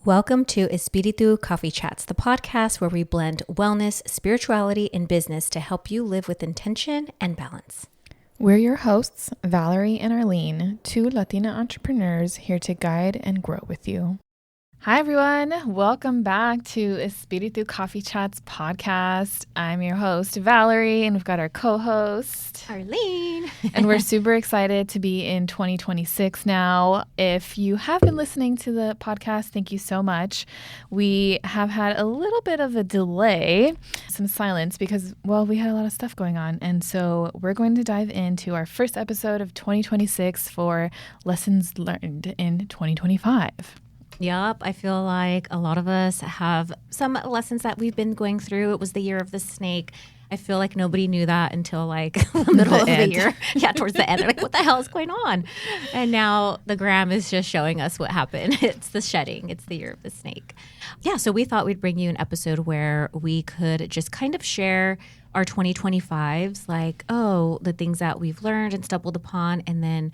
Welcome to Espiritu Coffee Chats, the podcast where we blend wellness, spirituality, and business to help you live with intention and balance. We're your hosts, Valerie and Arlene, two Latina entrepreneurs here to guide and grow with you. Hi, everyone. Welcome back to Espiritu Coffee Chats podcast. I'm your host, Valerie, and we've got our co-host, Arlene. And we're super excited to be in 2026 now. If you have been listening to the podcast, thank you so much. We have had a little bit of a delay, some silence because, well, we had a lot of stuff going on. And so we're going to dive into our first episode of 2026 for lessons learned in 2025. Yup, I feel like a lot of us have some lessons that we've been going through. It was the year of the snake. I feel like nobody knew that until like the middle of the year. Yeah, towards the end. They're like, what the hell is going on? And now the gram is just showing us what happened. It's the shedding. It's the year of the snake. Yeah, so we thought we'd bring you an episode where we could just kind of share our 2025s, like, the things that we've learned and stumbled upon, and then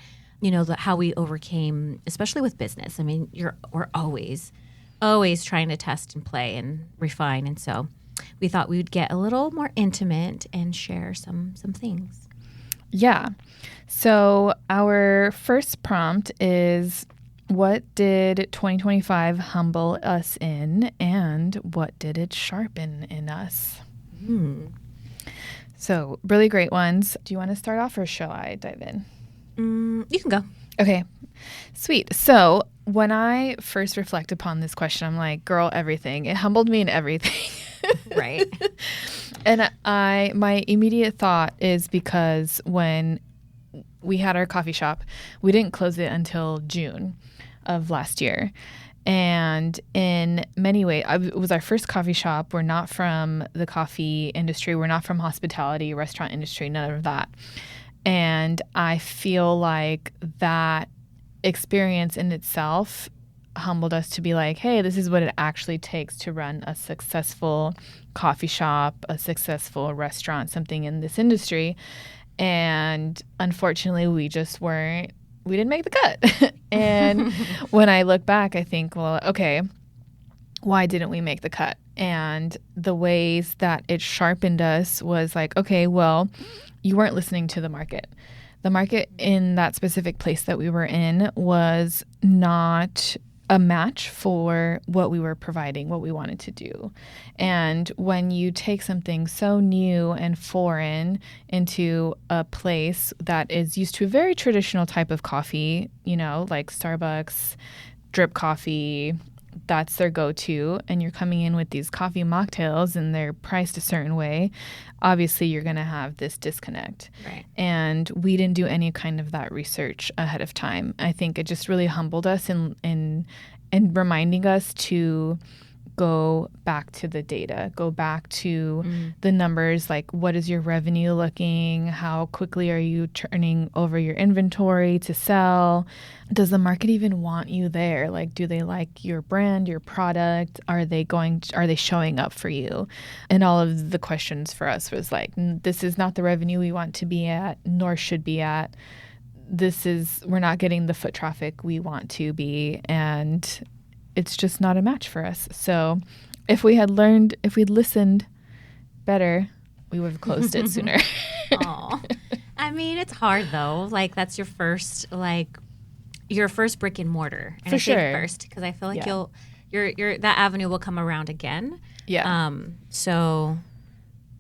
how we overcame, especially with business. I mean, we're always trying to test and play and refine. And so we thought we would get a little more intimate and share some things. Yeah. So our first prompt is, what did 2025 humble us in, and what did it sharpen in us? So really great ones. Do you want to start off, or shall I dive in? You can go. Okay, sweet. So when I first reflect upon this question, I'm like, girl, everything. It humbled me in everything. Right. And my immediate thought is because when we had our coffee shop, we didn't close it until June of last year. And in many ways, it was our first coffee shop. We're not from the coffee industry. We're not from hospitality, restaurant industry, none of that. And I feel like that experience in itself humbled us to be like, hey, this is what it actually takes to run a successful coffee shop, a successful restaurant, something in this industry. And unfortunately, we didn't make the cut. And when I look back, I think, well, okay, why didn't we make the cut? And the ways that it sharpened us was like, okay, well, you weren't listening to the market. The market in that specific place that we were in was not a match for what we were providing, what we wanted to do. And when you take something so new and foreign into a place that is used to a very traditional type of coffee, like Starbucks, drip coffee, that's their go-to, and you're coming in with these coffee mocktails and they're priced a certain way, obviously you're going to have this disconnect. Right. And we didn't do any kind of that research ahead of time. I think it just really humbled us in reminding us to go back to the data, go back to the numbers, like what is your revenue looking? How quickly are you turning over your inventory to sell? Does the market even want you there? Like, do they like your brand, your product? Are they showing up for you? And all of the questions for us was like, this is not the revenue we want to be at, nor should be at. We're not getting the foot traffic we want to be, and it's just not a match for us. So if we'd listened better, we would have closed it sooner. Aw. I mean, it's hard though. Like, that's your first brick and mortar. And for sure. First, because I feel like that avenue will come around again. Yeah.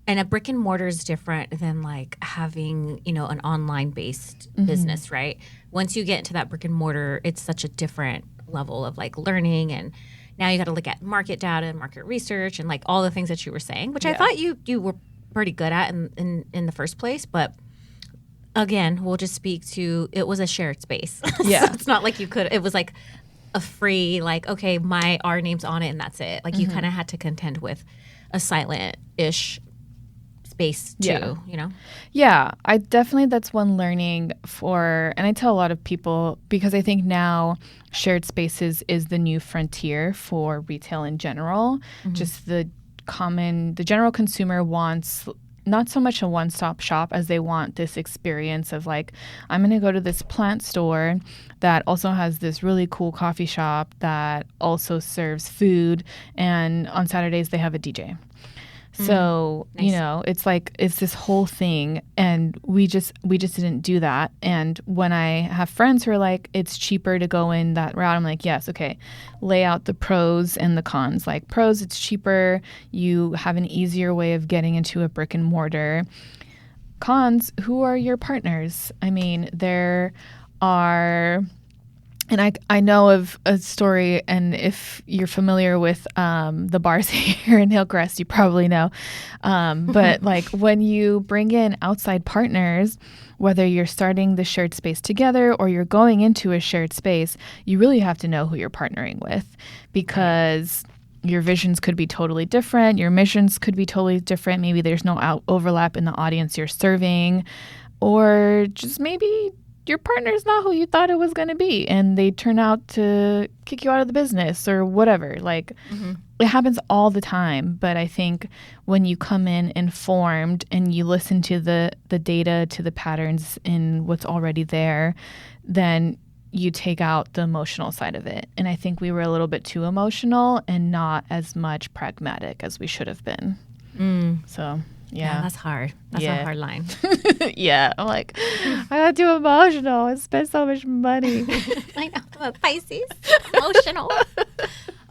And a brick and mortar is different than like having, an online based business, right? Once you get into that brick and mortar, it's such a different level of like learning, and now you got to look at market data and market research and like all the things that you were saying, which I thought you were pretty good at in the first place. But again, we'll just speak to, it was a shared space. Yeah. So it's not like it was like a free, like, okay, our name's on it and that's it. Like you kind of had to contend with a silent-ish space too, Yeah, that's one learning and I tell a lot of people, because I think now shared spaces is the new frontier for retail in general. Just the general consumer wants not so much a one-stop shop as they want this experience of like, I'm going to go to this plant store that also has this really cool coffee shop that also serves food. And on Saturdays, they have a DJ. So, Nice. you know, it's like, it's this whole thing, and we just didn't do that. And when I have friends who are like, it's cheaper to go in that route, I'm like, yes, okay, lay out the pros and the cons. Like, pros, it's cheaper. You have an easier way of getting into a brick and mortar. Cons, who are your partners? I mean, there are... And I know of a story, and if you're familiar with the bars here in Hillcrest, you probably know. But like when you bring in outside partners, whether you're starting the shared space together or you're going into a shared space, you really have to know who you're partnering with, because your visions could be totally different. Your missions could be totally different. Maybe there's no overlap in the audience you're serving, or just maybe your partner's not who you thought it was going to be, and they turn out to kick you out of the business or whatever. Like, it happens all the time. But I think when you come in informed and you listen to the data, to the patterns in what's already there, then you take out the emotional side of it. And I think we were a little bit too emotional and not as much pragmatic as we should have been. So... Yeah, that's hard. That's a hard line. Yeah, I'm like, I got too emotional. I spent so much money. I know, I'm a Pisces, emotional.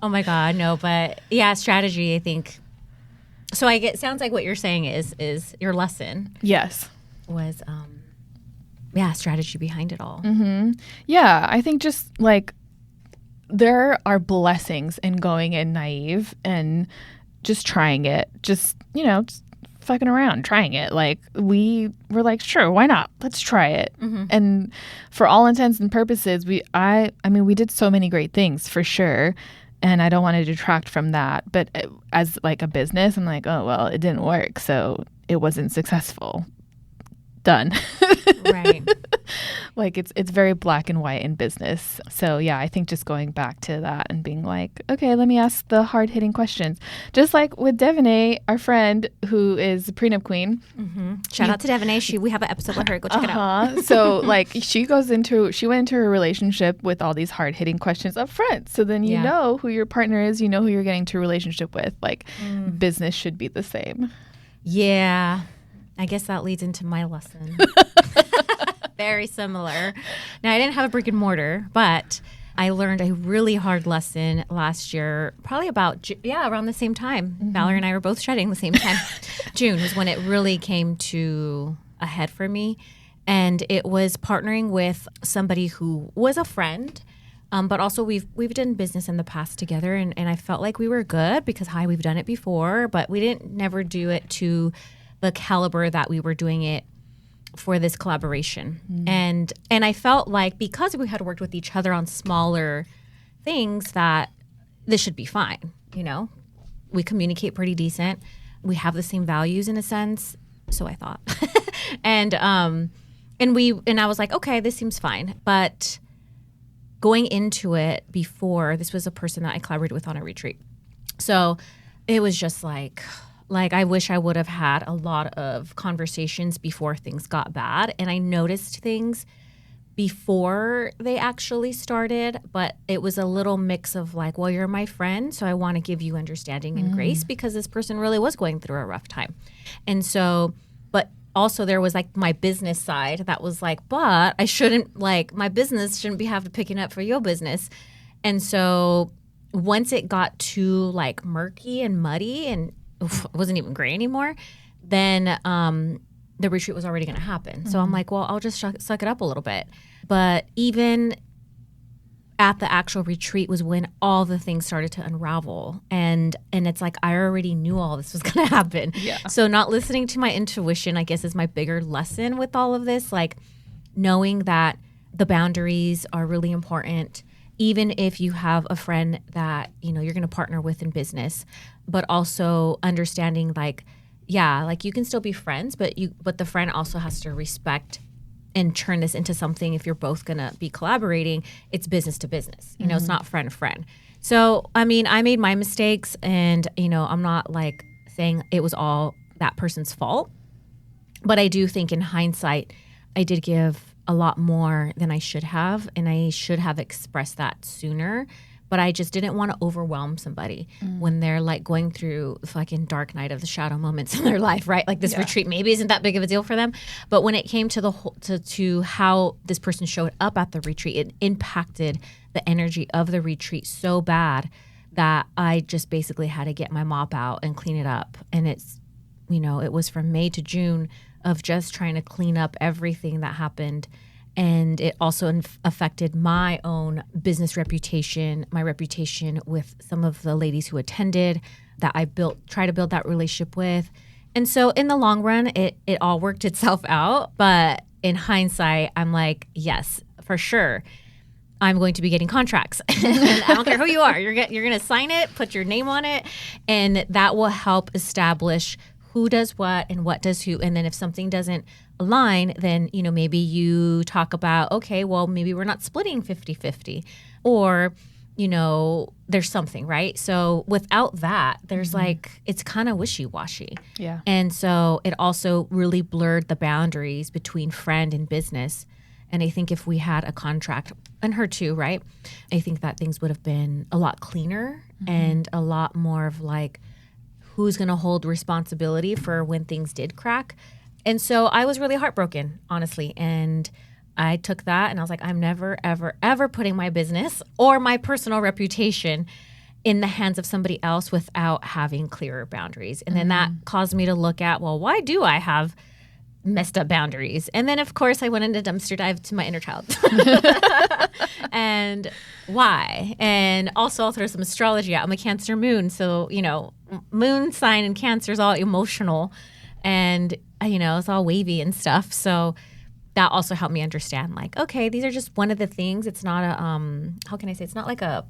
Oh my God, no, but yeah, strategy, I think. So sounds like what you're saying is your lesson. Yes. Was, strategy behind it all. Yeah, I think just like there are blessings in going in naive and just trying it. Just, you know, just fucking around, trying it. Like, we were like, sure, why not? Let's try it. And for all intents and purposes, I mean, we did so many great things for sure. And I don't want to detract from that. But as like a business, I'm like, oh, well, it didn't work. So it wasn't successful. Done. Right. Like it's very black and white in business. So yeah, I think just going back to that and being like, okay, let me ask the hard hitting questions. Just like with Devaney, our friend who is a prenup queen. Shout out to Devaney. We have an episode with her. Go check it out. So like she went into her relationship with all these hard hitting questions up front. So then you know who your partner is, you know who you're getting to a relationship with. Like business should be the same. Yeah. I guess that leads into my lesson. Very similar. Now, I didn't have a brick and mortar, but I learned a really hard lesson last year, probably about, around the same time. Valerie and I were both shedding the same time. June was when it really came to a head for me. And it was partnering with somebody who was a friend, but also we've done business in the past together. And I felt like we were good because, we've done it before, but we didn't never do it to the caliber that we were doing it for this collaboration. And I felt like because we had worked with each other on smaller things that this should be fine, you know? We communicate pretty decent. We have the same values in a sense, so I thought. And I was like, okay, this seems fine. But going into it before, this was a person that I collaborated with on a retreat. So it was just like I wish I would have had a lot of conversations before things got bad. And I noticed things before they actually started, but it was a little mix of like, well, you're my friend, so I want to give you understanding and grace because this person really was going through a rough time. And so, but also there was like my business side that was like, but I shouldn't, like, my business shouldn't have to picking up for your business. And so once it got too like murky and muddy and it wasn't even gray anymore, then the retreat was already going to happen. So I'm like, well, I'll just suck it up a little bit. But even at the actual retreat was when all the things started to unravel. And it's like I already knew all this was going to happen. Yeah. So not listening to my intuition, I guess, is my bigger lesson with all of this. Like knowing that the boundaries are really important, even if you have a friend that, you know, you're going to partner with in business, but also understanding like, yeah, like you can still be friends, but the friend also has to respect and turn this into something. If you're both going to be collaborating, it's business to business, you know, it's not friend to friend. So, I mean, I made my mistakes and, you know, I'm not like saying it was all that person's fault. But I do think in hindsight, I did give a lot more than I should have, and I should have expressed that sooner. But I just didn't want to overwhelm somebody when they're like going through the fucking dark night of the shadow moments in their life, right? Like this retreat maybe isn't that big of a deal for them. But when it came to the whole, to how this person showed up at the retreat, it impacted the energy of the retreat so bad that I just basically had to get my mop out and clean it up. And it's, it was from May to June of just trying to clean up everything that happened. And it also affected my own business reputation, my reputation with some of the ladies who attended that I try to build that relationship with. And so in the long run, it all worked itself out. But in hindsight, I'm like, yes, for sure, I'm going to be getting contracts. And I don't care who you are. You're going to sign it, put your name on it, and that will help establish who does what and what does who. And then if something doesn't align, then, maybe you talk about, okay, well, maybe we're not splitting 50-50 or, there's something, right? So without that, there's it's kind of wishy-washy. Yeah. And so it also really blurred the boundaries between friend and business. And I think if we had a contract, and her too, right? I think that things would have been a lot cleaner and a lot more of like, who's going to hold responsibility for when things did crack. And so I was really heartbroken, honestly. And I took that and I was like, I'm never, ever, ever putting my business or my personal reputation in the hands of somebody else without having clearer boundaries. And then that caused me to look at, well, why do I have messed up boundaries? And then, of course, I went into dumpster dive to my inner child. And why? And also I'll throw some astrology out. I'm a Cancer moon. So, moon sign in Cancer is all emotional and, it's all wavy and stuff. So that also helped me understand like, okay, these are just one of the things. It's not a, how can I say? It's not like a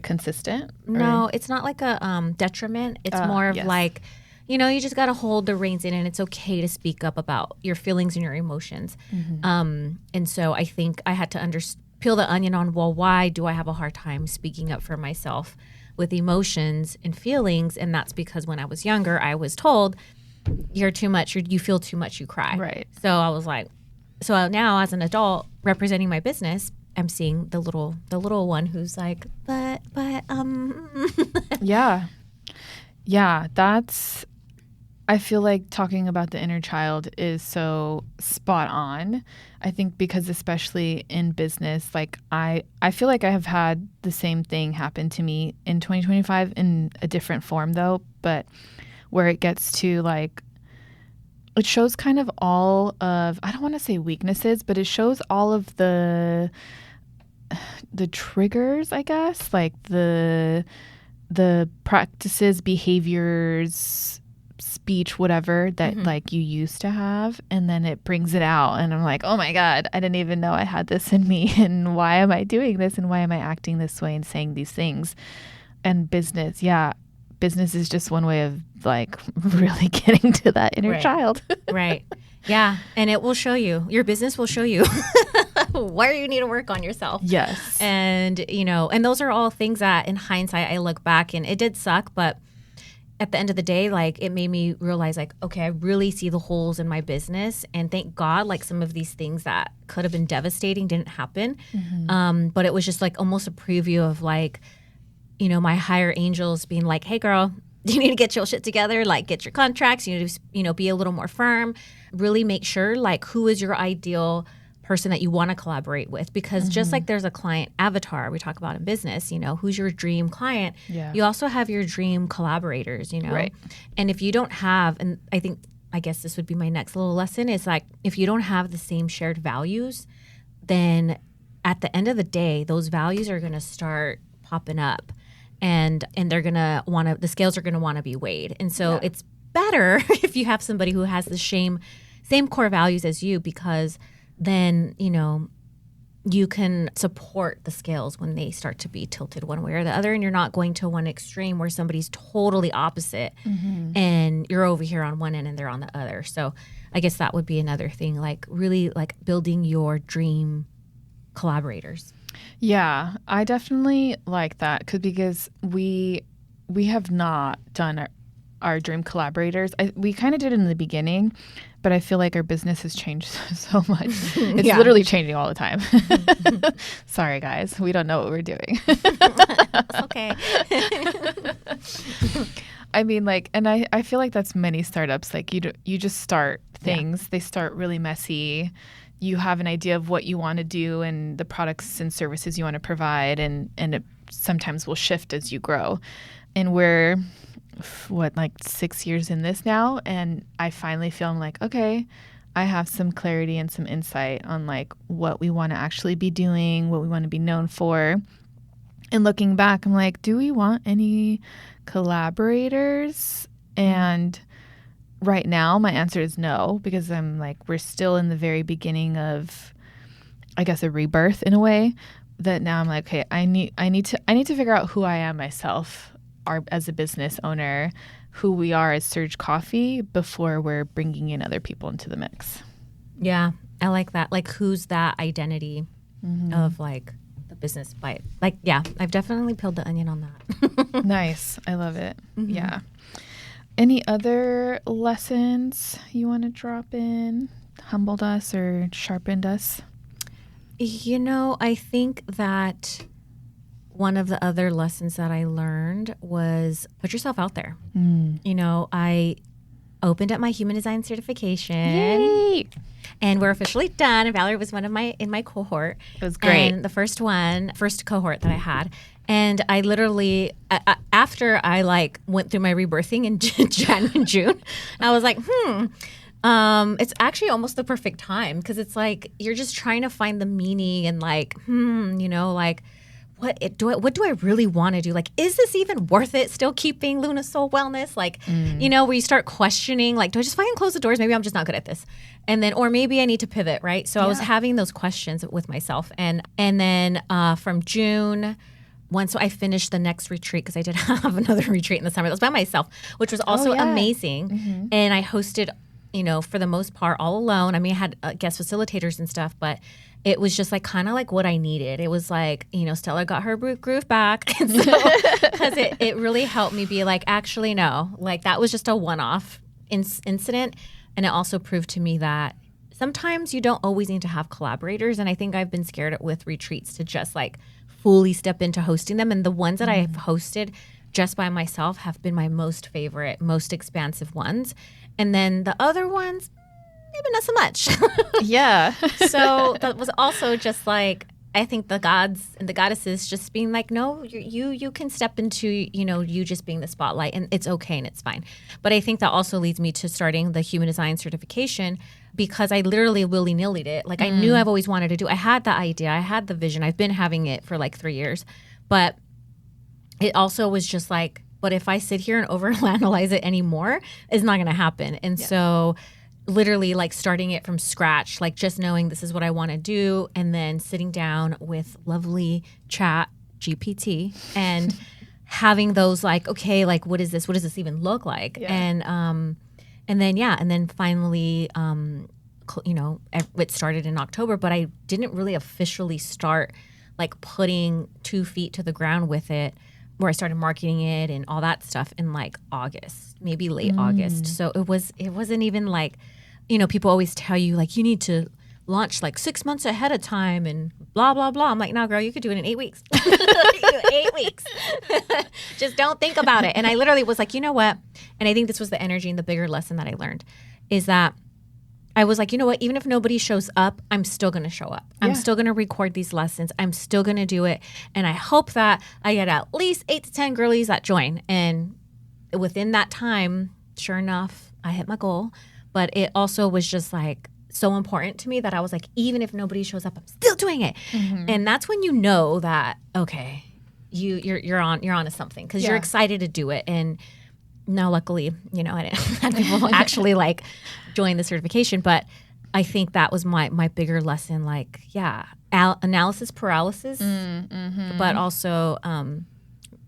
consistent? No, it's not like a detriment. It's more of like, you just got to hold the reins in, and it's okay to speak up about your feelings and your emotions. And so I think I had to peel the onion on, well, why do I have a hard time speaking up for myself with emotions and feelings? And that's because when I was younger, I was told, you're too much, you feel too much, you cry. Right. So I was like, so now as an adult representing my business, I'm seeing the little one who's like, but Yeah, that's, I feel like talking about the inner child is so spot on. I think because especially in business, like I feel like I have had the same thing happen to me in 2025 in a different form though, but where it gets to like, it shows kind of all of, I don't want to say weaknesses, but it shows all of the triggers, I guess, like the practices, behaviors, speech, whatever that like you used to have, and then it brings it out and I'm like, oh my God, I didn't even know I had this in me, and why am I doing this, and why am I acting this way and saying these things? And business is just one way of like really getting to that inner child. Right. Yeah. And it will show you, your business will show you where you need to work on yourself. Yes. And, and those are all things that in hindsight, I look back and it did suck, but at the end of the day, like it made me realize like, okay, I really see the holes in my business, and thank God, like some of these things that could have been devastating didn't happen. But it was just like almost a preview of like, my higher angels being like, hey girl, you need to get your shit together, like get your contracts, you need to, be a little more firm, really make sure like who is your ideal person that you want to collaborate with, because just like there's a client avatar we talk about in business, who's your dream client, you also have your dream collaborators, Right. And if you don't have, and I guess this would be my next little lesson, is like if you don't have the same shared values, then at the end of the day, those values are going to start popping up. And they're going to the scales are going to want to be weighed. And so it's better if you have somebody who has the same core values as you, because then, you can support the scales when they start to be tilted one way or the other. And you're not going to one extreme where somebody's totally opposite and you're over here on one end and they're on the other. So I guess that would be another thing, like really like building your dream collaborators. Yeah, I definitely like that because we have not done our dream collaborators. We kind of did in the beginning, but I feel like our business has changed so much. It's literally changing all the time. Sorry, guys. We don't know what we're doing. It's okay. I mean, like, and I feel like that's many startups. Like, you just start things. They start really messy. You have an idea of what you want to do and the products and services you want to provide, and it sometimes will shift as you grow. And we're, like 6 years in this now, and I finally feel I'm like, okay, I have some clarity and some insight on like what we want to actually be doing, what we want to be known for. And looking back, I'm like, do we want any collaborators? And right now my answer is no, because I'm like, we're still in the very beginning of, I guess, a rebirth in a way, that now I'm like, okay, I need to figure out who I am myself, as a business owner, who we are as Surge Coffee, before we're bringing in other people into the mix. Yeah, I like that. Like, who's that identity of like the business bite? Like, yeah, I've definitely peeled the onion on that. Nice. I love it. Yeah. Any other lessons you want to drop in? Humbled us or sharpened us? You know, I think that one of the other lessons that I learned was put yourself out there. You know, I opened up my human design certification. Yay! And we're officially done. And Valerie was in my cohort. It was great. And the first cohort that I had. And I literally, after I like went through my rebirthing in June, I was like, it's actually almost the perfect time, because it's like you're just trying to find the meaning and like, you know, like, what do I really want to do? Like, is this even worth it? Still keeping Luna Soul Wellness? Like, you know, where you start questioning, like, do I just fucking close the doors? Maybe I'm just not good at this. And then, or maybe I need to pivot, right? So I was having those questions with myself. And then from June, once I finished the next retreat, because I did have another retreat in the summer that was by myself, which was also amazing. And I hosted, you know, for the most part, all alone. I mean, I had guest facilitators and stuff, but it was just like kind of like what I needed. It was like, you know, Stella got her groove back. And so, because it really helped me be like, actually, no, like that was just a one-off incident. And it also proved to me that sometimes you don't always need to have collaborators. And I think I've been scared with retreats to just like fully step into hosting them. And the ones that I've hosted just by myself have been my most favorite, most expansive ones. And then the other ones, maybe not so much. Yeah. So that was also just like, I think the gods and the goddesses just being like, no, you can step into, you know, you just being the spotlight, and it's okay and it's fine. But I think that also leads me to starting the human design certification, because I literally willy-nilly'd it. Like I knew I've always wanted to do. I had the idea. I had the vision. I've been having it for like 3 years. But it also was just like, but if I sit here and overanalyze it anymore, it's not going to happen. And so literally like starting it from scratch, like just knowing this is what I want to do, and then sitting down with lovely chat GPT and having those like, okay, like what is this? What does this even look like? Yeah. And then finally, you know, it started in October, but I didn't really officially start like putting 2 feet to the ground with it, where I started marketing it and all that stuff in like August, maybe late August. So it wasn't even like, you know, people always tell you like you need to launch like 6 months ahead of time and blah, blah, blah. I'm like, no, girl, you could do it in 8 weeks. 8 weeks. Just don't think about it. And I literally was like, you know what? And I think this was the energy and the bigger lesson that I learned is that I was like, you know what? Even if nobody shows up, I'm still going to show up. I'm still going to record these lessons. I'm still going to do it. And I hope that I get at least 8 to 10 girlies that join. And within that time, sure enough, I hit my goal. But it also was just like so important to me that I was like, even if nobody shows up, I'm still doing it. And that's when you know that, okay, you're on to something, because you're excited to do it. And now, luckily, you know, I didn't have people actually like join the certification, but I think that was my bigger lesson. Like, analysis paralysis, but also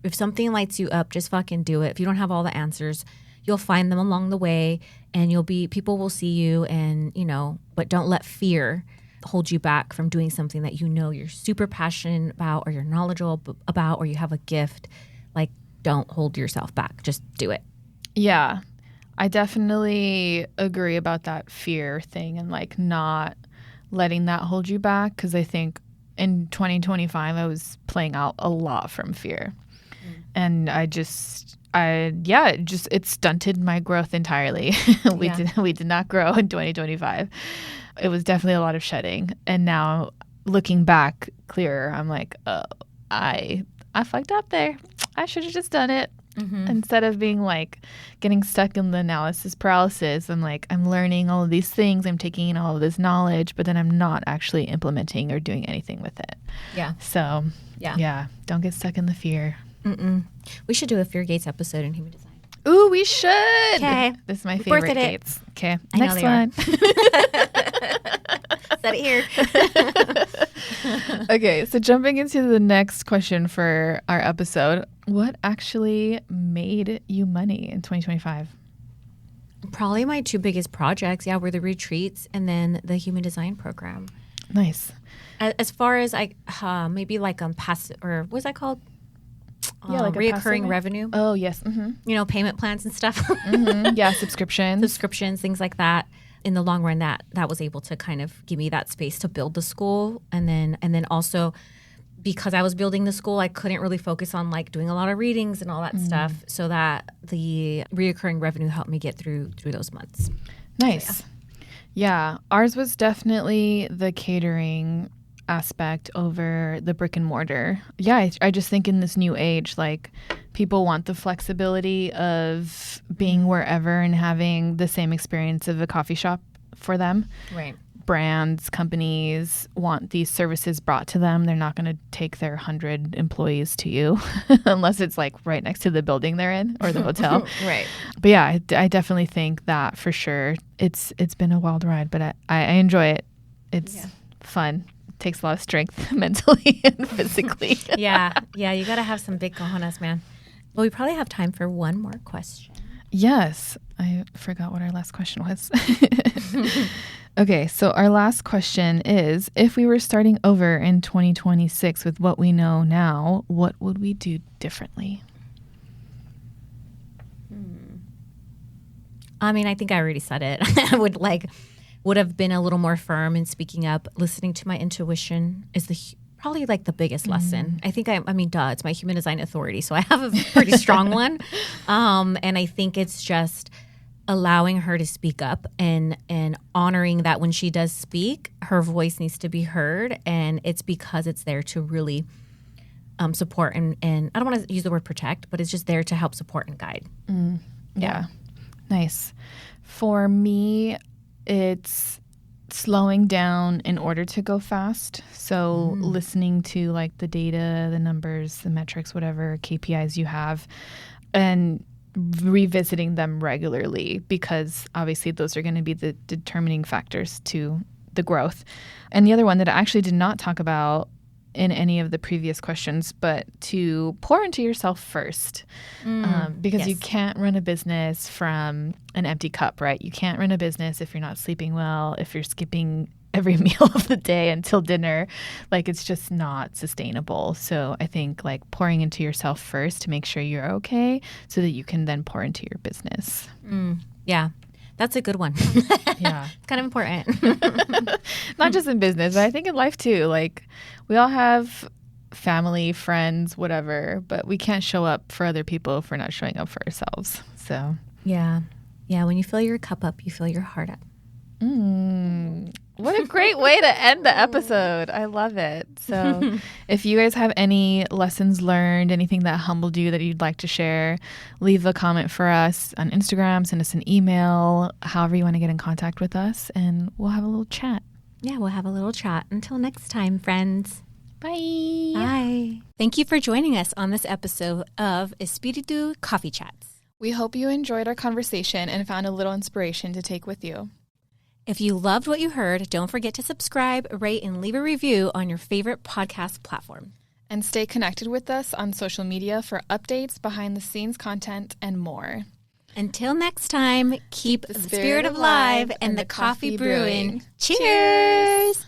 if something lights you up, just fucking do it. If you don't have all the answers, you'll find them along the way, and people will see you, and you know, but don't let fear hold you back from doing something that you know you're super passionate about, or you're knowledgeable about, or you have a gift. Like, don't hold yourself back. Just do it. Yeah. I definitely agree about that fear thing and like not letting that hold you back, because I think in 2025 I was playing out a lot from fear. And it stunted my growth entirely. We did not grow in 2025. It was definitely a lot of shedding. And now looking back clearer, I'm like, oh, I fucked up there. I should have just done it. Instead of being like getting stuck in the analysis paralysis. I'm like, I'm learning all of these things. I'm taking in all of this knowledge, but then I'm not actually implementing or doing anything with it. Yeah. So don't get stuck in the fear. We should do a Fear Gates episode in human design. Ooh, we should. Okay. This is my favorite Gates. Okay. I Next one. Set it here. Okay. So jumping into the next question for our episode, what actually made you money in 2025? Probably my two biggest projects, were the retreats and then the human design program. Nice. As far as maybe like passive, or what's that called? Like reoccurring revenue. Oh, yes. Payment plans and stuff. Yeah, subscriptions, things like that. In the long run, that was able to kind of give me that space to build the school, and then also because I was building the school, I couldn't really focus on like doing a lot of readings and all that stuff. So that the reoccurring revenue helped me get through those months. Nice. So, yeah, ours was definitely the catering aspect over the brick and mortar. Yeah, I just think in this new age, like people want the flexibility of being wherever and having the same experience of a coffee shop for them. Right. Brands, companies want these services brought to them. They're not going to take their 100 employees to you unless it's like right next to the building they're in or the hotel. Right. But yeah, I definitely think that for sure. It's been a wild ride, but I enjoy it. It's fun. Takes a lot of strength mentally and physically. Yeah, you got to have some big cojones, man. Well, we probably have time for one more question. Yes, I forgot what our last question was. Okay, so our last question is, if we were starting over in 2026 with what we know now, what would we do differently? I mean, I think I already said it. I would have been a little more firm in speaking up. Listening to my intuition is probably like the biggest lesson. I think it's my human design authority, so I have a pretty strong one. And I think it's just allowing her to speak up and honoring that when she does speak, her voice needs to be heard, and it's because it's there to really support and I don't want to use the word protect, but it's just there to help support and guide. Yeah. Nice. For me, it's slowing down in order to go fast. So listening to like the data, the numbers, the metrics, whatever KPIs you have, and revisiting them regularly, because obviously those are going to be the determining factors to the growth. And the other one that I actually did not talk about in any of the previous questions, but to pour into yourself first, because you can't run a business from an empty cup, right? You can't run a business if you're not sleeping well, if you're skipping every meal of the day until dinner. Like, it's just not sustainable. So I think like pouring into yourself first to make sure you're okay, so that you can then pour into your business. Yeah. That's a good one. Yeah. It's kind of important. Not just in business, but I think in life too. Like, we all have family, friends, whatever, but we can't show up for other people if we're not showing up for ourselves. So yeah. When you fill your cup up, you fill your heart up. What a great way to end the episode. I love it. So if you guys have any lessons learned, anything that humbled you that you'd like to share, leave a comment for us on Instagram, send us an email, however you want to get in contact with us, and we'll have a little chat. Yeah, we'll have a little chat. Until next time, friends. Bye. Bye. Thank you for joining us on this episode of Espiritu Coffee Chats. We hope you enjoyed our conversation and found a little inspiration to take with you. If you loved what you heard, don't forget to subscribe, rate, and leave a review on your favorite podcast platform. And stay connected with us on social media for updates, behind-the-scenes content, and more. Until next time, keep the spirit alive and the coffee brewing. Cheers!